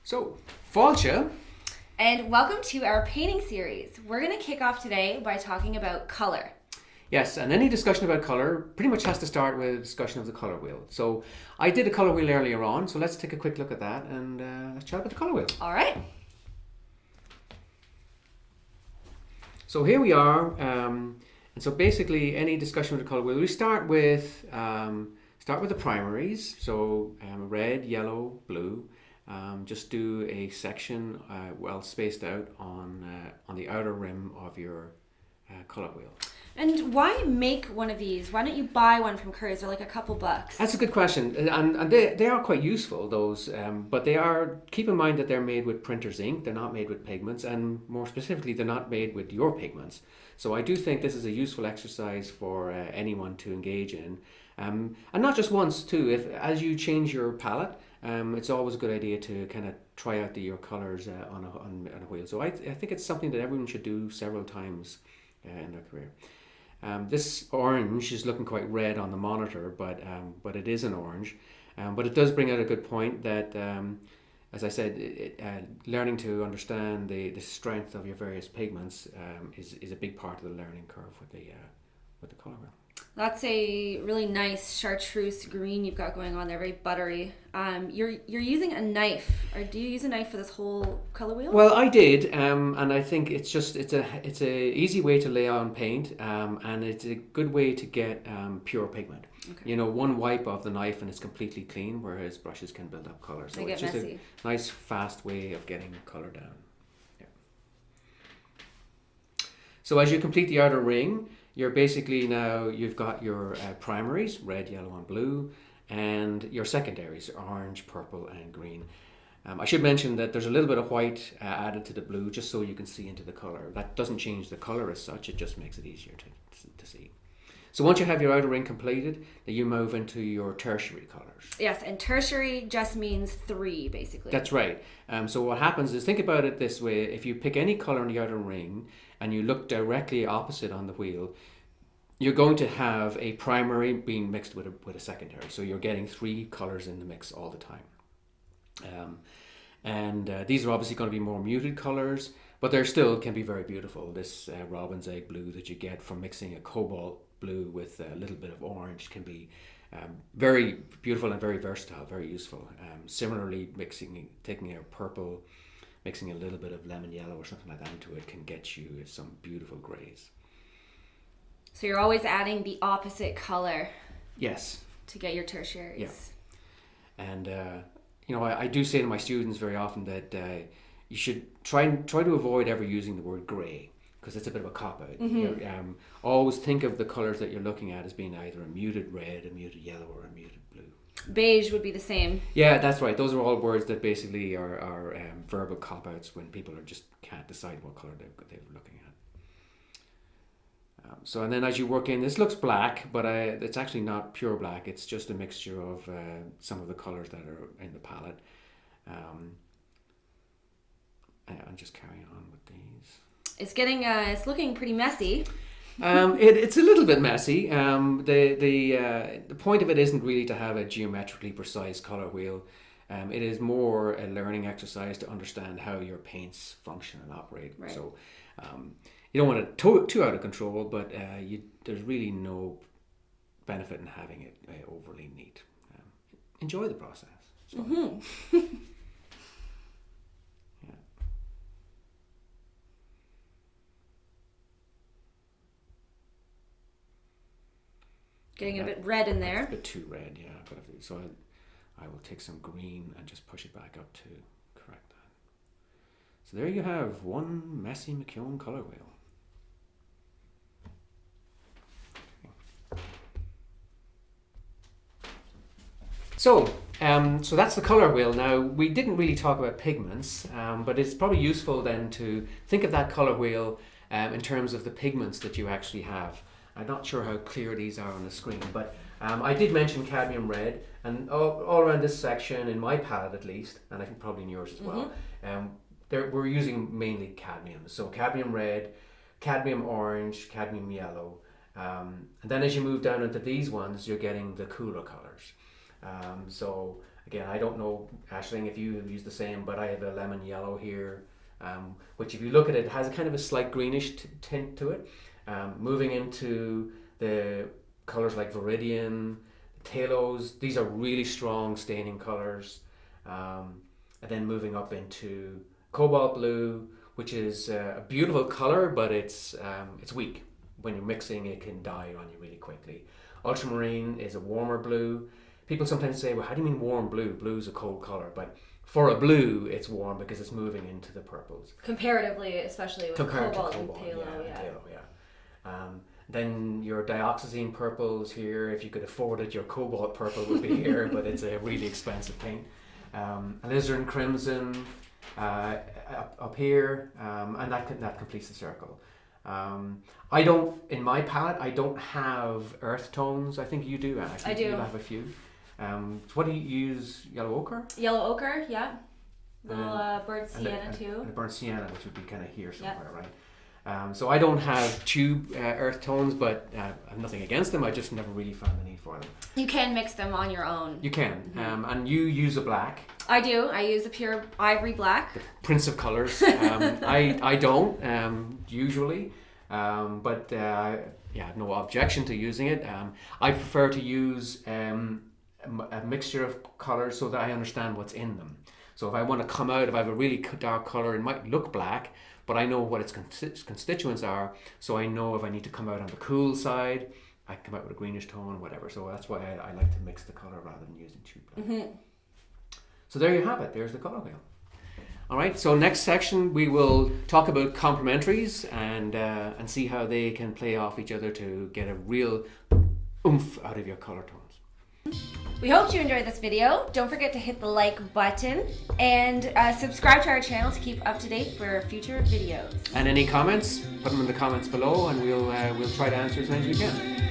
So, Fáilte. And welcome to our painting series. We're going to kick off today by talking about color. Yes, and any discussion about colour pretty much has to start with a discussion of the colour wheel. So, I did a colour wheel earlier on, so let's take a quick look at that and let's chat about the colour wheel. All right. So here we are, and so basically any discussion with the colour wheel, we start with the primaries. So red, yellow, blue. Just do a section well spaced out on the outer rim of your colour wheel. And why make one of these? Why don't you buy one from Curry's? They're like a couple bucks. That's a good question, and they are quite useful, those, but they are, keep in mind that they're made with printer's ink, they're not made with pigments, and more specifically, they're not made with your pigments. So I do think this is a useful exercise for anyone to engage in, and not just once too. As you change your palette, it's always a good idea to kind of try out your colours on a wheel. So I think it's something that everyone should do several times in their career. This orange is looking quite red on the monitor, but it is an orange. But it does bring out a good point that, as I said, learning to understand the strength of your various pigments is a big part of the learning curve with the colour wheel. That's a really nice chartreuse green you've got going on there, very buttery. You're using a knife, or do you use a knife for this whole color wheel? Well, I did, and I think it's a easy way to lay on paint, and it's a good way to get pure pigment. Okay. You know, one wipe of the knife and it's completely clean, whereas brushes can build up color. So it's just messy. A nice, fast way of getting color down. Yeah. So as you complete the outer ring, you're basically now, you've got your primaries, red, yellow and blue, and your secondaries, orange, purple and green. I should mention that there's a little bit of white added to the blue just so you can see into the colour. That doesn't change the colour as such, it just makes it easier to see. So once you have your outer ring completed, then you move into your tertiary colours. Yes, and tertiary just means 3, basically. That's right. So what happens is, think about it this way: if you pick any colour in the outer ring and you look directly opposite on the wheel, you're going to have a primary being mixed with a secondary. So you're getting 3 colours in the mix all the time. These are obviously going to be more muted colours, but they still can be very beautiful. This robin's egg blue that you get from mixing a cobalt blue with a little bit of orange can be very beautiful and very versatile, very useful. Similarly, taking a purple, mixing a little bit of lemon yellow or something like that into it can get you some beautiful greys. So you're always adding the opposite color. Yes. To get your tertiaries. Yeah. And I do say to my students very often that you should try to avoid ever using the word grey, because it's a bit of a cop-out. Mm-hmm. Always think of the colours that you're looking at as being either a muted red, a muted yellow, or a muted blue. Beige would be the same. Yeah, that's right. Those are all words that basically are verbal cop-outs when people just can't decide what colour they're looking at. And then as you work in, this looks black, but it's actually not pure black. It's just a mixture of some of the colours that are in the palette. And just carrying on with these. It's looking pretty messy. It's a little bit messy. The point of it isn't really to have a geometrically precise colour wheel. It is more a learning exercise to understand how your paints function and operate. Right. So you don't want it too out of control, but there's really no benefit in having it overly neat. Enjoy the process. Mm-hmm. Getting a bit red in there. It's a bit too red, yeah. So I will take some green and just push it back up to correct that. So there you have one messy McKeown colour wheel. So that's the colour wheel. Now, we didn't really talk about pigments, but it's probably useful then to think of that colour wheel in terms of the pigments that you actually have. I'm not sure how clear these are on the screen, but I did mention cadmium red, and all around this section, in my palette at least, and I think probably in yours as well, we're using mainly cadmium. So cadmium red, cadmium orange, cadmium yellow, and then as you move down into these ones, you're getting the cooler colours. Again, I don't know, Aisling, if you have used the same, but I have a lemon yellow here, which if you look at it, has a kind of a slight greenish tint to it. Moving into the colors like Viridian, Talos, these are really strong staining colors. And then moving up into Cobalt Blue, which is a beautiful color, but it's weak. When you're mixing, it can die on you really quickly. Ultramarine is a warmer blue. People sometimes say, well, how do you mean warm blue? Blue's a cold color, but for a blue, it's warm because it's moving into the purples. Comparatively, especially with Cobalt and Talo, Then your dioxazine purples here. If you could afford it, your cobalt purple would be here, but it's a really expensive paint. Alizarin crimson up here, and that completes the circle. I don't, in my palette, I don't have earth tones. I think you do, Anna. I do. You have a few. So what do you use? Yellow ochre? Yellow ochre, yeah. Little burnt sienna too. And a burnt sienna, which would be kind of here somewhere, right? So I don't have tube earth tones, but I have nothing against them. I just never really found the need for them. You can mix them on your own. You can, and you use a black. I do. I use a pure ivory black. The Prince of Colors. I don't usually, but I have no objection to using it. I prefer to use a mixture of colors so that I understand what's in them. So if I want to come out, if I have a really dark color, it might look black, but I know what its constituents are, so I know if I need to come out on the cool side, I come out with a greenish tone, whatever. So that's why I like to mix the color rather than using tube black. So there you have it. There's the color wheel. All right. So next section we will talk about complementaries and see how they can play off each other to get a real oomph out of your color tones. We hope you enjoyed this video. Don't forget to hit the like button and subscribe to our channel to keep up to date for future videos. And any comments, put them in the comments below, and we'll try to answer as many as we can.